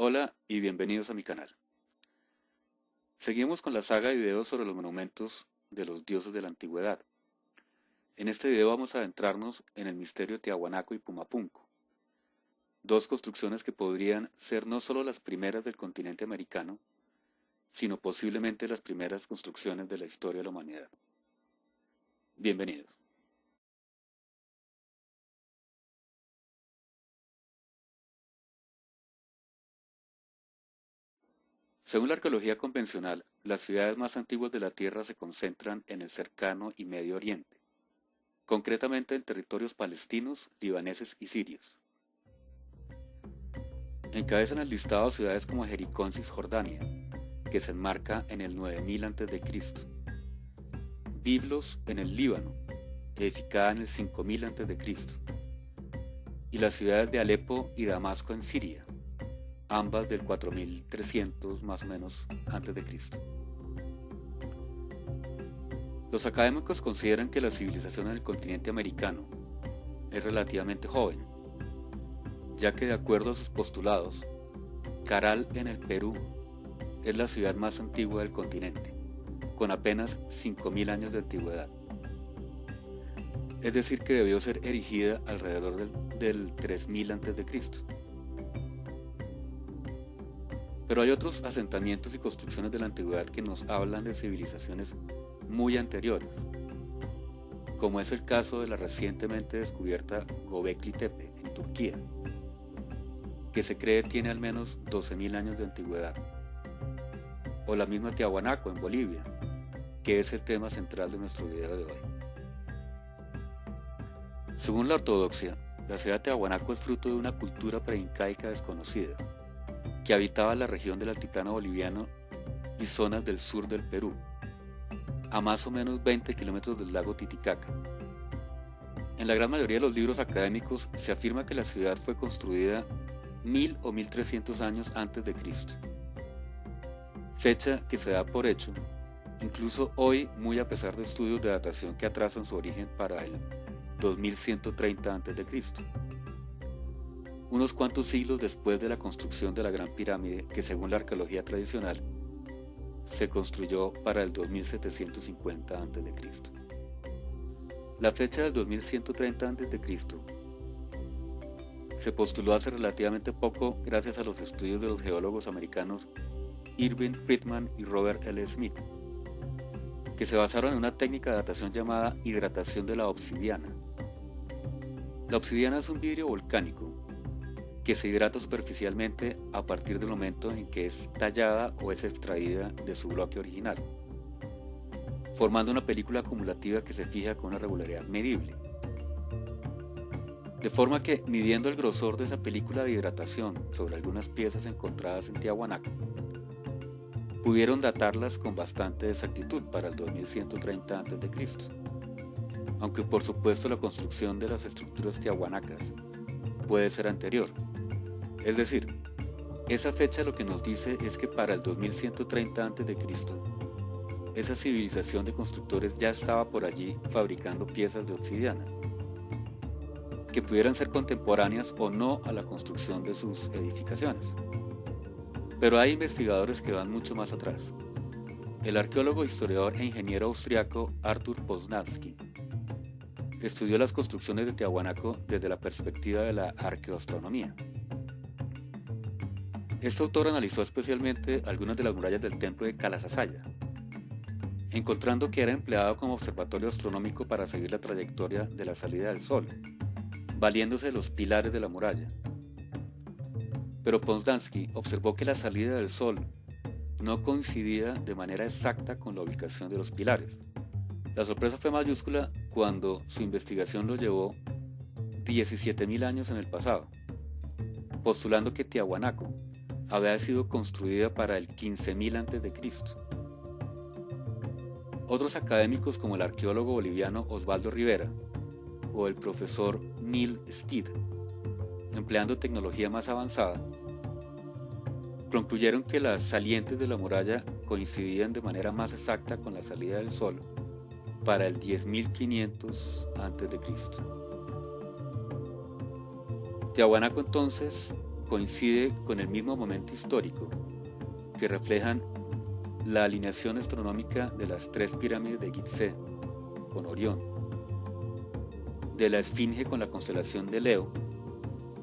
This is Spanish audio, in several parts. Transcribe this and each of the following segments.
Hola y bienvenidos a mi canal. Seguimos con la saga de videos sobre los monumentos de los dioses de la antigüedad. En este video vamos a adentrarnos en el misterio de Tiahuanaco y Pumapunco, dos construcciones que podrían ser no solo las primeras del continente americano, sino posiblemente las primeras construcciones de la historia de la humanidad. Bienvenidos. Según la arqueología convencional, las ciudades más antiguas de la Tierra se concentran en el cercano y Medio Oriente, concretamente en territorios palestinos, libaneses y sirios. Encabezan el listado ciudades como Jericó en Cisjordania, que se enmarca en el 9000 a.C., Biblos en el Líbano, edificada en el 5000 a.C., y las ciudades de Alepo y Damasco en Siria, ambas del 4300 más o menos antes de Cristo. Los académicos consideran que la civilización en el continente americano es relativamente joven, ya que de acuerdo a sus postulados, Caral en el Perú es la ciudad más antigua del continente, con apenas 5000 años de antigüedad. Es decir, que debió ser erigida alrededor del 3000 a.C. Pero hay otros asentamientos y construcciones de la antigüedad que nos hablan de civilizaciones muy anteriores, como es el caso de la recientemente descubierta Göbekli Tepe en Turquía, que se cree tiene al menos 12.000 años de antigüedad, o la misma Tiahuanaco en Bolivia, que es el tema central de nuestro video de hoy. Según la ortodoxia, la ciudad de Tiahuanaco es fruto de una cultura preincaica desconocida, que habitaba la región del altiplano boliviano y zonas del sur del Perú, a más o menos 20 kilómetros del lago Titicaca. En la gran mayoría de los libros académicos se afirma que la ciudad fue construida 1000 o 1300 años antes de Cristo, fecha que se da por hecho, incluso hoy, muy a pesar de estudios de datación que atrasan su origen para el 2130 a.C., unos cuantos siglos después de la construcción de la Gran Pirámide, que según la arqueología tradicional se construyó para el 2750 a.C. La fecha del 2130 a.C. se postuló hace relativamente poco gracias a los estudios de los geólogos americanos Irving Friedman y Robert L. Smith, que se basaron en una técnica de datación llamada hidratación de la obsidiana. La obsidiana es un vidrio volcánico que se hidrata superficialmente a partir del momento en que es tallada o es extraída de su bloque original, formando una película acumulativa que se fija con una regularidad medible. De forma que, midiendo el grosor de esa película de hidratación sobre algunas piezas encontradas en Tiahuanaco, pudieron datarlas con bastante exactitud para el 2130 a.C., aunque por supuesto la construcción de las estructuras tiahuanacas puede ser anterior. Es decir, esa fecha lo que nos dice es que para el 2130 a.C., esa civilización de constructores ya estaba por allí fabricando piezas de obsidiana, que pudieran ser contemporáneas o no a la construcción de sus edificaciones. Pero hay investigadores que van mucho más atrás. El arqueólogo, historiador e ingeniero austriaco Arthur Poznański estudió las construcciones de Tiahuanaco desde la perspectiva de la arqueoastronomía. Este autor analizó especialmente algunas de las murallas del templo de Calasasaya, encontrando que era empleado como observatorio astronómico para seguir la trayectoria de la salida del sol, valiéndose de los pilares de la muralla. Pero Poznański observó que la salida del sol no coincidía de manera exacta con la ubicación de los pilares. La sorpresa fue mayúscula cuando su investigación lo llevó 17.000 años en el pasado, postulando que Tiahuanaco había sido construida para el 15.000 a.C. Otros académicos como el arqueólogo boliviano Osvaldo Rivera o el profesor Neil Stead, empleando tecnología más avanzada, concluyeron que las salientes de la muralla coincidían de manera más exacta con la salida del sol para el 10.500 a.C. Tiahuanaco entonces coincide con el mismo momento histórico que reflejan la alineación astronómica de las tres pirámides de Gizeh con Orión, de la Esfinge con la constelación de Leo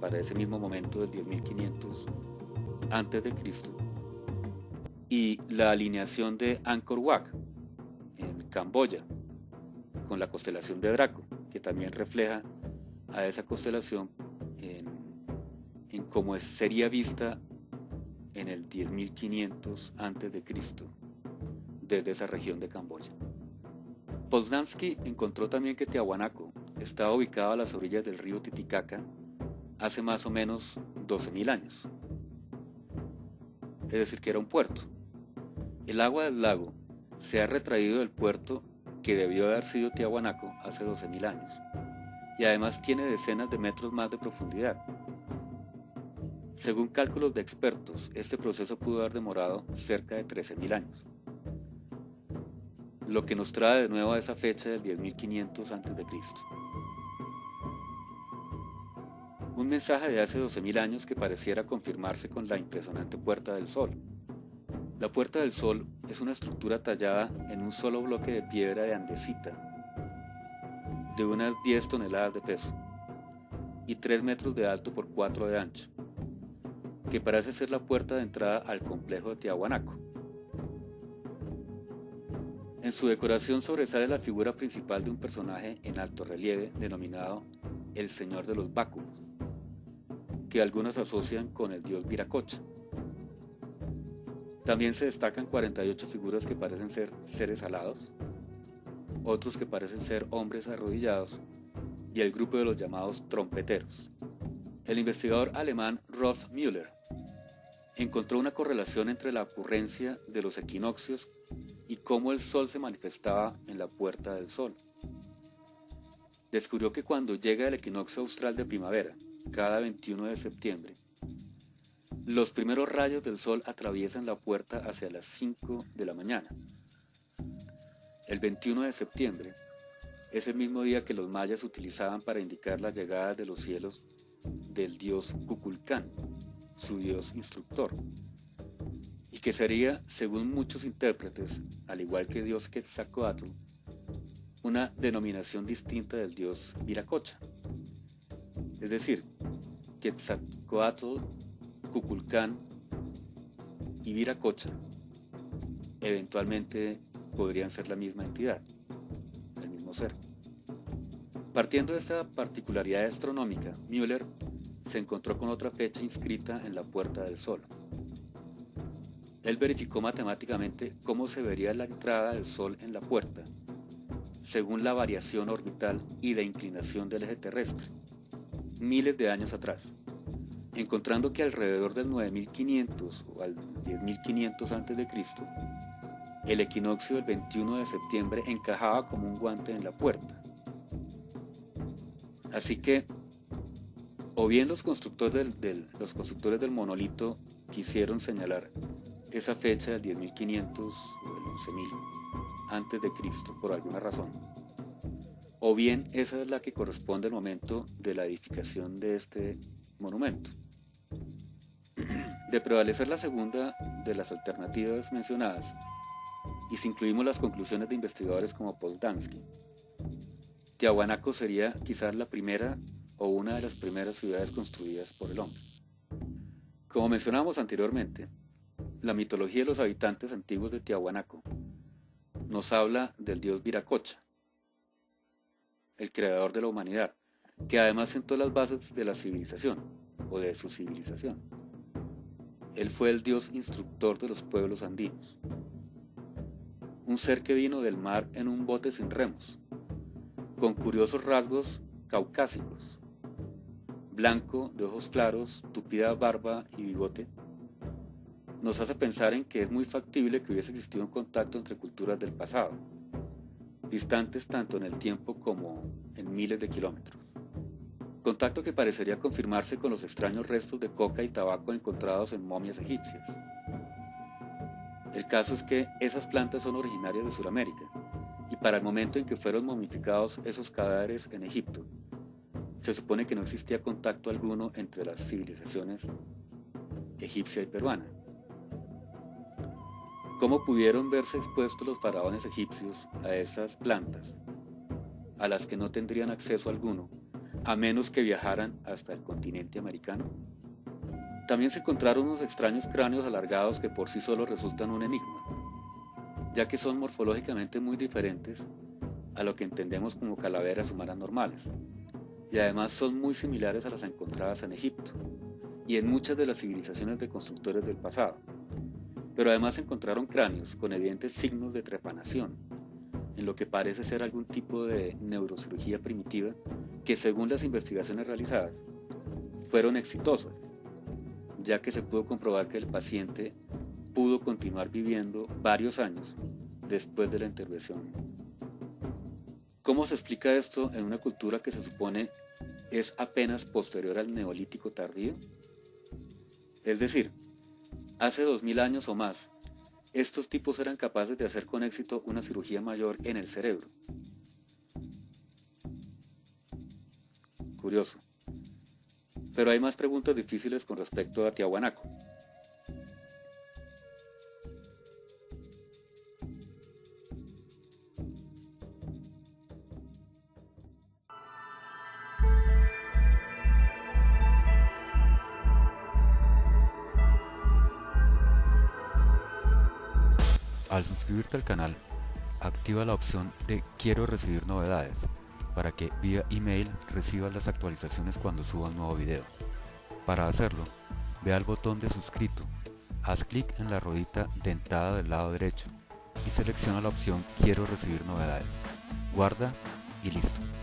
para ese mismo momento del 10.500 a.C. y la alineación de Angkor Wat en Camboya con la constelación de Draco, que también refleja a esa constelación en cómo sería vista en el 10.500 a.C. desde esa región de Camboya. Poznański encontró también que Tiahuanaco estaba ubicado a las orillas del río Titicaca hace más o menos 12.000 años. Es decir, que era un puerto. El agua del lago se ha retraído del puerto que debió haber sido Tiahuanaco hace 12.000 años, y además tiene decenas de metros más de profundidad. Según cálculos de expertos, este proceso pudo haber demorado cerca de 13.000 años, lo que nos trae de nuevo a esa fecha del 10.500 a.C. Un mensaje de hace 12.000 años que pareciera confirmarse con la impresionante Puerta del Sol. La Puerta del Sol es una estructura tallada en un solo bloque de piedra de andesita, de unas 10 toneladas de peso y 3 metros de alto por 4 de ancho, que parece ser la puerta de entrada al complejo de Tiahuanaco. En su decoración sobresale la figura principal de un personaje en alto relieve denominado el Señor de los Báculos, que algunos asocian con el dios Viracocha. También se destacan 48 figuras que parecen ser seres alados, otros que parecen ser hombres arrodillados y el grupo de los llamados trompeteros. El investigador alemán Rolf Müller encontró una correlación entre la ocurrencia de los equinoccios y cómo el sol se manifestaba en la Puerta del Sol. Descubrió que cuando llega el equinoccio austral de primavera, cada 21 de septiembre, los primeros rayos del sol atraviesan la puerta hacia las 5 de la mañana. El 21 de septiembre es el mismo día que los mayas utilizaban para indicar la llegada de los cielos del dios Kukulcán, su dios instructor, y que sería, según muchos intérpretes, al igual que dios Quetzalcóatl, una denominación distinta del dios Viracocha. Es decir, Quetzalcóatl, Kukulcán y Viracocha eventualmente podrían ser la misma entidad, el mismo ser. Partiendo de esta particularidad astronómica, Müller se encontró con otra fecha inscrita en la Puerta del Sol. Él verificó matemáticamente cómo se vería la entrada del Sol en la puerta, según la variación orbital y la inclinación del eje terrestre, miles de años atrás, encontrando que alrededor del 9.500 o al 10.500 a.C., el equinoccio del 21 de septiembre encajaba como un guante en la puerta. Así que, o bien los constructores del monolito quisieron señalar esa fecha del 10.500 o del 11.000 antes de Cristo por alguna razón, o bien esa es la que corresponde al momento de la edificación de este monumento. De prevalecer la segunda de las alternativas mencionadas, y si incluimos las conclusiones de investigadores como Poznański, Tiahuanaco sería quizás la primera o una de las primeras ciudades construidas por el hombre. Como mencionamos anteriormente, la mitología de los habitantes antiguos de Tiahuanaco nos habla del dios Viracocha, el creador de la humanidad, que además sentó las bases de la civilización, o de su civilización. Él fue el dios instructor de los pueblos andinos, un ser que vino del mar en un bote sin remos, con curiosos rasgos caucásicos, blanco, de ojos claros, tupida barba y bigote. Nos hace pensar en que es muy factible que hubiese existido un contacto entre culturas del pasado, distantes tanto en el tiempo como en miles de kilómetros. Contacto que parecería confirmarse con los extraños restos de coca y tabaco encontrados en momias egipcias. El caso es que esas plantas son originarias de Sudamérica, y para el momento en que fueron momificados esos cadáveres en Egipto, se supone que no existía contacto alguno entre las civilizaciones egipcia y peruana. ¿Cómo pudieron verse expuestos los faraones egipcios a esas plantas, a las que no tendrían acceso alguno, a menos que viajaran hasta el continente americano? También se encontraron unos extraños cráneos alargados que por sí solos resultan un enigma, ya que son morfológicamente muy diferentes a lo que entendemos como calaveras humanas normales, y además son muy similares a las encontradas en Egipto y en muchas de las civilizaciones de constructores del pasado. Pero además encontraron cráneos con evidentes signos de trepanación, en lo que parece ser algún tipo de neurocirugía primitiva que, según las investigaciones realizadas, fueron exitosas, ya que se pudo comprobar que el paciente pudo continuar viviendo varios años después de la intervención. ¿Cómo se explica esto en una cultura que se supone es apenas posterior al Neolítico tardío? Es decir, hace 2000 años o más, estos tipos eran capaces de hacer con éxito una cirugía mayor en el cerebro. Curioso. Pero hay más preguntas difíciles con respecto a Tiahuanaco. Al suscribirte al canal, activa la opción de Quiero recibir novedades para que vía email recibas las actualizaciones cuando suba un nuevo video. Para hacerlo, ve al botón de suscrito, haz clic en la ruedita dentada del lado derecho y selecciona la opción Quiero recibir novedades. Guarda y listo.